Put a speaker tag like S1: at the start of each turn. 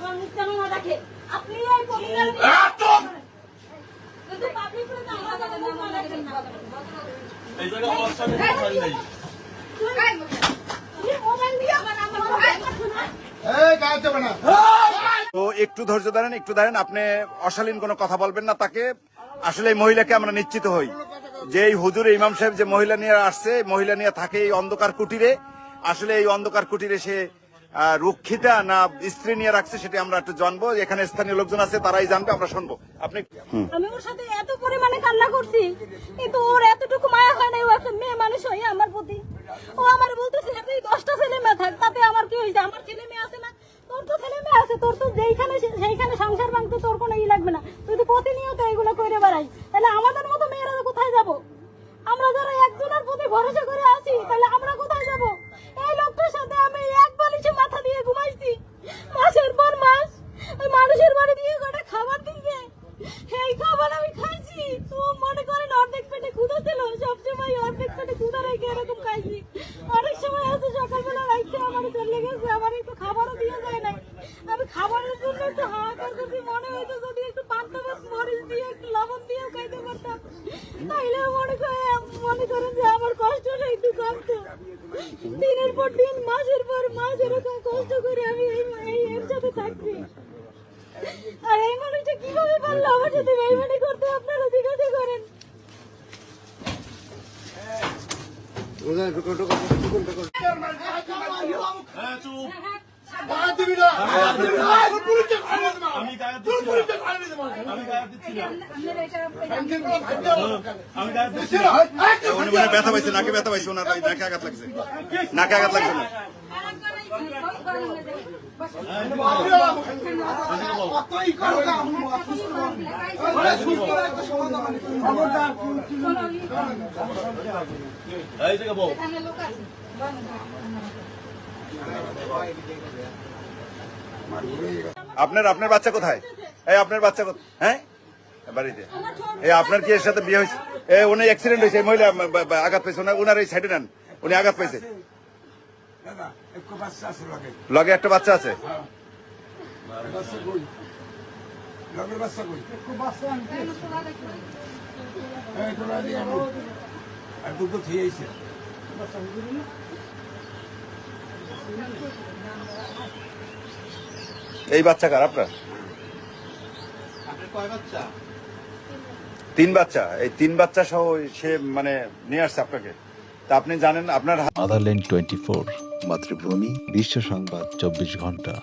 S1: আমার মুখ যেন না দেখে। আপনি এই পরিবার কিন্তু পাবলিক করে আমার কথা না মনে রাখেন না।
S2: এই জায়গা অবস্থানে ফাইল নেই।
S3: তো একটু ধৈর্য ধরেন আপনি অশালীন কোনো কথা বলবেন না তাকে। আসলে এই মহিলাকে আমরা নিশ্চিত হই যে এই হুজুর ইমাম সাহেব যে মহিলা নিয়ে আসছে, মহিলা নিয়ে থাকে এই অন্ধকার কুটিরে। আসলে এই অন্ধকার কুটিরে সে রক্ষিতা না স্ত্রী নিয়ে রাখছে সেটা আমরা একটু জানবো। এখানে স্থানীয় লোকজন আছে, তারাই জানবে, আমরা শুনবো। আপনি
S1: আমি ওর সাথে এত পরিমাণে কান্না করছি, কিন্তু ওর এতটুকু মায়া হয় না। ও একটা মেয়ে মানুষ হয়ে আমার প্রতি ও আমার বলতেছে তুই 10টা ছেলে মেয়ে থাক, তাতে আমার কি হয়েছে? আমার ছেলে মেয়ে আছে না? তোর তো ছেলে মেয়ে আছে, তোর তো যেইখানে সেইখানে সংসার ভাঙতে তোর কোনো লাগবে না। তুই তো প্রতিনিয়ত এগুলো করে বেড়াই, তাহলে আমাদের মতো মেয়েরা কোথায় যাব? আমরা যারা একজনের প্রতি ভরসা করে আছি, তাহলে আমরা কোথায় যাব? এই লোকটার সাথে আমি এক বালিশে মাথা দিয়ে ঘুমাইছি মাসের পর মাস। ওই মানুষের বাড়ি দিয়ে কটা খাবার দিচ্ছে, এই খাবার আমি খাইছি। তো মনে করেন অর্ধেক পেটে ক্ষুধা ছিল, সবসময় অর্ধেক পেটে ক্ষুধা রেখে এরকম খাইছি। অনেক সময় আছে সকালবেলা রাইতে আমার চলে গেছে, আমার একটু খাবারও দিয়ে যায় নাই। আমি খাবারের জন্য একটু হাহাকার করছি, মনে হয়তো যদি একটু পান্তা ভাত মরিচ দিয়ে একটু লবণ দিয়েও খাইতে পারতাম, তাইলে মনে করেন যে আমার কষ্টটা একটু কমতো। দিনের পর দিন, মাসের পর মাস এরকম কষ্ট করে আমি এর সাথে থাকছি। আর এই মানুষটা কিভাবে পারলো আমার সাথে বেইমানি করতে, আপনারা জিজ্ঞাসা করেন।
S3: ব্যথা পাইছে, নাকে ব্যথা পাইছে, ওনার নাকে আঘাত লাগছে, নাকে আঘাত লাগছে না।
S2: এই জায়গা বল।
S3: আপনার বাচ্চা কোথায়? এই আপনার বাচ্চা কোথায়? হ্যাঁ, বাড়িতে। এই আপনার কি এর সাথে বিয়ে হয়েছে? উনি অ্যাক্সিডেন্ট হয়েছে, এই মহিলা আঘাত পাইছে, ওনার এই সাইডে নেন, উনি আঘাত পাইছে। লগে একটা বাচ্চা আছে। এই বাচ্চা কার? আপনার 3 বাচ্চা। এই 3 বাচ্চা সহ সে মানে নিয়ে আসছে আপনাকে। তা আপনি জানেন আপনার
S4: মাদারল্যান্ড 24 মাতৃভূমি বিশ্ব সংবাদ 24 ঘন্টা।